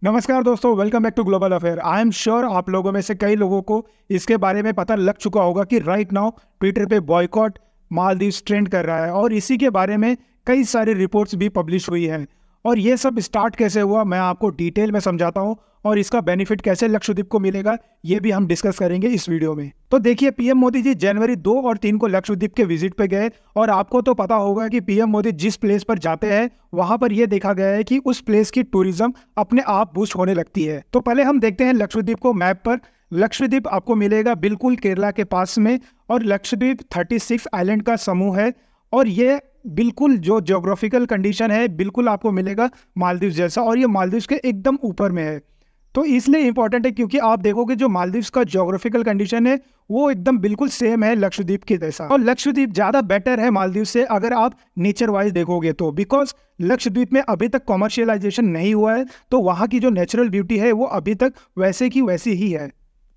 नमस्कार दोस्तों, welcome back to global affair. I am sure आप लोगों में से कई लोगों को इसके बारे में पता लग चुका होगा कि राइट नाउ ट्विटर पे बॉयकॉट मालदीव्स ट्रेंड कर रहा है और इसी के बारे में कई सारी रिपोर्ट्स भी पब्लिश हुई हैं। और ये सब स्टार्ट कैसे हुआ मैं आपको डिटेल में समझाता हूँ और इसका बेनिफिट कैसे लक्षद्वीप को मिलेगा ये भी हम डिस्कस करेंगे इस वीडियो में। तो देखिए, पीएम मोदी जी जनवरी 2 और 3 को लक्षद्वीप के विजिट पे गए और आपको तो पता होगा कि पीएम मोदी जिस प्लेस पर जाते हैं वहां पर यह देखा गया है कि उस प्लेस की टूरिज्म अपने आप बूस्ट होने लगती है। तो पहले हम देखते हैं लक्षद्वीप को मैप पर। लक्षद्वीप आपको मिलेगा बिल्कुल केरला के पास में और लक्षद्वीप 36 आइलैंड का समूह है और ये बिल्कुल जो ज्योग्राफिकल कंडीशन है बिल्कुल आपको मिलेगा मालदीव जैसा, और ये मालदीव के एकदम ऊपर में है। तो इसलिए इंपॉर्टेंट है क्योंकि आप देखोगे जो मालदीव का ज्योग्राफिकल कंडीशन है वो एकदम बिल्कुल सेम है लक्षद्वीप के जैसा, और लक्षद्वीप ज़्यादा बेटर है मालदीव से अगर आप नेचर वाइज देखोगे तो, बिकॉज लक्षद्वीप में अभी तक कॉमर्शियलाइजेशन नहीं हुआ है तो वहाँ की जो नेचुरल ब्यूटी है वो अभी तक वैसे की वैसी ही है।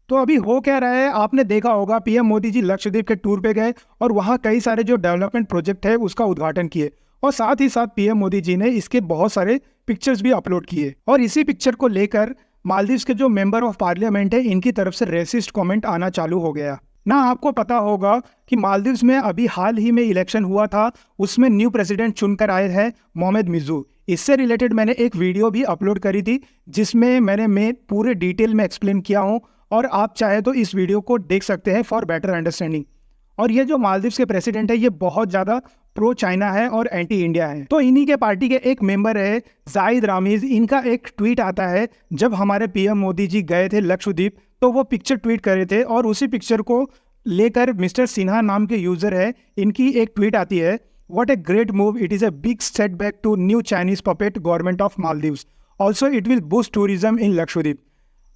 तो अभी हो क्या रहा है, आपने देखा होगा पीएम मोदी जी लक्षद्वीप के टूर पे गए और वहाँ कई सारे जो डेवलपमेंट प्रोजेक्ट है उसका उद्घाटन किए, और साथ ही साथ पीएम मोदी जी ने इसके बहुत सारे पिक्चर्स भी अपलोड किए। और इसी पिक्चर को लेकर मालदीव के जो मेंबर ऑफ पार्लियामेंट है इनकी तरफ से रेसिस्ट कमेंट आना चालू हो गया ना। आपको पता होगा कि मालदीव में अभी हाल ही में इलेक्शन हुआ था, उसमें न्यू प्रेसिडेंट चुनकर आए हैं मोहम्मद मिज़ू। इससे रिलेटेड मैंने एक वीडियो भी अपलोड करी थी जिसमें मैंने पूरे डिटेल में एक्सप्लेन किया हूँ, और आप चाहे तो इस वीडियो को देख सकते हैं फॉर बेटर अंडरस्टैंडिंग। और ये जो मालदीव के प्रेसिडेंट है ये बहुत ज़्यादा प्रो चाइना है और एंटी इंडिया है। तो इन्हीं के पार्टी के एक मेंबर है जाहिद रामीज, इनका एक ट्वीट आता है जब हमारे पीएम मोदी जी गए थे लक्षद्वीप तो वो पिक्चर ट्वीट करे थे, और उसी पिक्चर को लेकर मिस्टर सिन्हा नाम के यूजर है इनकी एक ट्वीट आती है, what a great move, it is a big setback to new Chinese puppet government of Maldives, also it will boost tourism in Lakshadweep.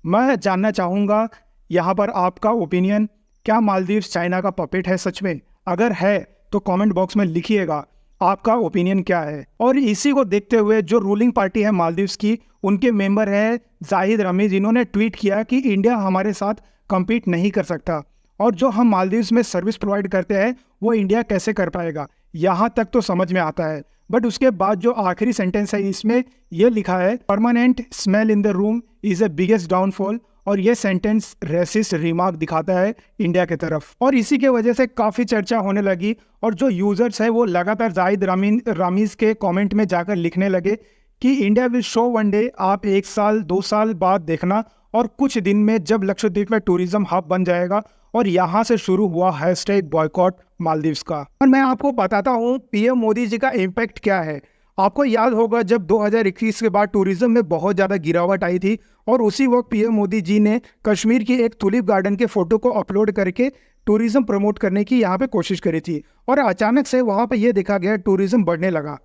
मैं जानना चाहूँगा यहाँ पर आपका ओपिनियन, क्या मालदीव चाइना का पपेट है सच में? अगर है तो कमेंट बॉक्स में लिखिएगा आपका ओपिनियन क्या है। और इसी को देखते हुए जो रूलिंग पार्टी है मालदीव्स की, उनके मेंबर है जाहिद रमीज, इन्होंने ट्वीट किया कि इंडिया हमारे साथ compete नहीं कर सकता और जो हम मालदीव्स में सर्विस प्रोवाइड करते हैं वो इंडिया कैसे कर पाएगा। यहाँ तक तो समझ में आता है, बट उसके बाद जो आखिरी सेंटेंस है इसमें यह लिखा है, permanent smell in the room is the biggest downfall, और ये सेंटेंस रेसिस्ट रिमार्क दिखाता है इंडिया की तरफ। और इसी के वजह से काफ़ी चर्चा होने लगी और जो यूजर्स है वो लगातार जाहिद रामीज के कमेंट में जाकर लिखने लगे कि India will show one day, आप 1 साल 2 साल बाद देखना, और कुछ दिन में जब लक्षद्वीप में टूरिज्म हब बन जाएगा। और यहाँ से शुरू हुआ हैशटैग बॉयकॉट मालदीव्स का। और मैं आपको बताता हूँ पीएम मोदी जी का इम्पैक्ट क्या है। आपको याद होगा जब 2021 के बाद टूरिज्म में बहुत ज़्यादा गिरावट आई थी और उसी वक्त पीएम मोदी जी ने कश्मीर की एक टुलिप गार्डन के फोटो को अपलोड करके टूरिज्म प्रमोट करने की यहाँ पे कोशिश करी थी, और अचानक से वहाँ पे ये देखा गया टूरिज्म बढ़ने लगा।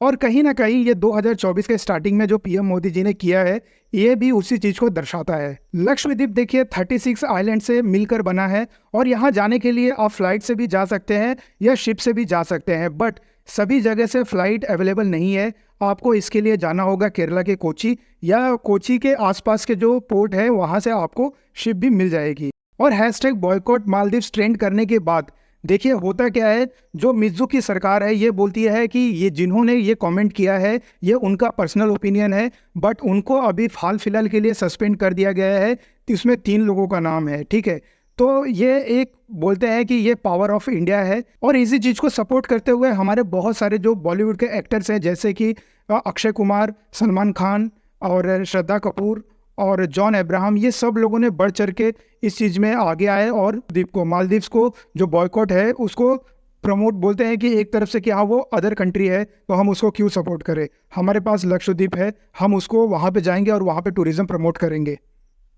और कहीं ना कहीं ये 2024 के स्टार्टिंग में जो पीएम मोदी जी ने किया है ये भी उसी चीज़ को दर्शाता है। लक्षद्वीप देखिए 36 आइलैंड से मिलकर बना है और यहाँ जाने के लिए आप फ्लाइट से भी जा सकते हैं या शिप से भी जा सकते हैं, बट सभी जगह से फ्लाइट अवेलेबल नहीं है। आपको इसके लिए जाना होगा केरला के कोची, या कोची के आसपास के जो पोर्ट है वहाँ से आपको शिप भी मिल जाएगी। और हैशटैग बॉयकॉट मालदीव्स ट्रेंड करने के बाद देखिए होता क्या है, जो मिज़ू की सरकार है ये बोलती है कि ये जिन्होंने ये कमेंट किया है ये उनका पर्सनल ओपिनियन है, बट उनको अभी हाल फिलहाल के लिए सस्पेंड कर दिया गया है। इसमें 3 लोगों का नाम है, ठीक है। तो ये एक बोलते हैं कि ये पावर ऑफ इंडिया है, और इसी चीज़ को सपोर्ट करते हुए हमारे बहुत सारे जो बॉलीवुड के एक्टर्स हैं जैसे कि अक्षय कुमार, सलमान खान और श्रद्धा कपूर और जॉन अब्राहम, ये सब लोगों ने बढ़ चढ़ के इस चीज़ में आगे आए और मालदीव्स को जो बॉयकॉट है उसको प्रमोट, बोलते हैं कि एक तरफ से कि हाँ वो अदर कंट्री है तो हम उसको क्यों सपोर्ट करें, हमारे पास लक्षद्वीप है, हम उसको वहाँ पे जाएंगे और वहाँ पे टूरिज्म प्रमोट करेंगे।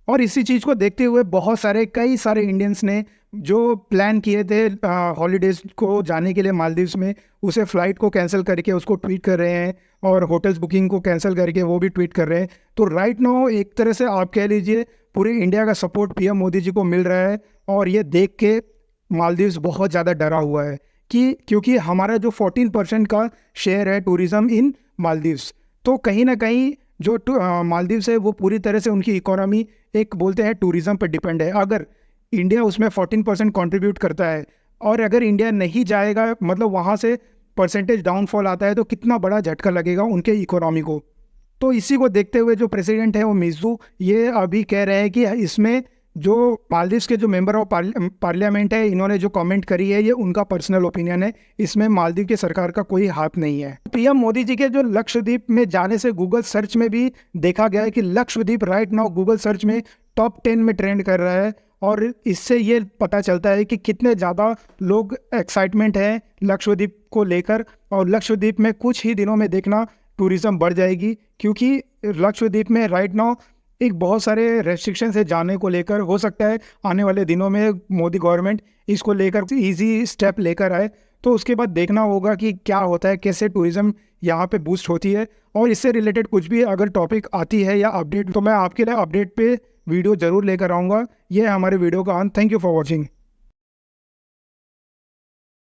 और इसी चीज़ को देखते हुए बहुत सारे कई सारे इंडियंस ने जो प्लान किए थे हॉलीडेज़ को जाने के लिए मालदीव्स में, उसे फ़्लाइट को कैंसिल करके उसको ट्वीट कर रहे हैं, और होटल्स बुकिंग को कैंसिल करके वो भी ट्वीट कर रहे हैं। तो राइट नाउ एक तरह से आप कह लीजिए पूरे इंडिया का सपोर्ट पीएम मोदी जी को मिल रहा है, और ये देख के मालदीव्स बहुत ज़्यादा डरा हुआ है कि क्योंकि हमारा जो 14% का शेयर है टूरिज़्म इन मालदीव्स, तो कहीं ना कहीं जो मालदीव्स है वो पूरी तरह से उनकी इकोनॉमी एक बोलते हैं टूरिज़्म पर डिपेंड है। अगर इंडिया उसमें 14% कंट्रीब्यूट करता है और अगर इंडिया नहीं जाएगा, मतलब वहाँ से परसेंटेज डाउनफॉल आता है, तो कितना बड़ा झटका लगेगा उनके इकोनॉमी को। तो इसी को देखते हुए जो प्रेसिडेंट है वो मिज़ू, ये अभी कह रहे हैं कि इसमें जो मालदीव्स के जो मेंबर ऑफ पार्लियामेंट है, इन्होंने जो कमेंट करी है ये उनका पर्सनल ओपिनियन है, इसमें मालदीव की सरकार का कोई हाथ नहीं है। पीएम मोदी जी के जो लक्षद्वीप में जाने से गूगल सर्च में भी देखा गया है कि Lakshadweep right now Google search में टॉप 10 में ट्रेंड कर रहा है। और इससे ये पता चलता है कि कितने ज़्यादा लोग एक्साइटमेंट है लक्षद्वीप को लेकर। और लक्षद्वीप में कुछ ही दिनों में देखना टूरिज़्म बढ़ जाएगी, क्योंकि लक्षद्वीप में राइट नाउ एक बहुत सारे रेस्ट्रिक्शन है जाने को लेकर। हो सकता है आने वाले दिनों में मोदी गवर्नमेंट इसको लेकर इजी स्टेप लेकर आए, तो उसके बाद देखना होगा कि क्या होता है, कैसे टूरिज़्म यहाँ पे बूस्ट होती है। और इससे रिलेटेड कुछ भी अगर टॉपिक आती है या अपडेट, तो मैं आपके लिए अपडेट पे वीडियो ज़रूर लेकर आऊँगा। ये है हमारे वीडियो का अंत। Thank you for watching.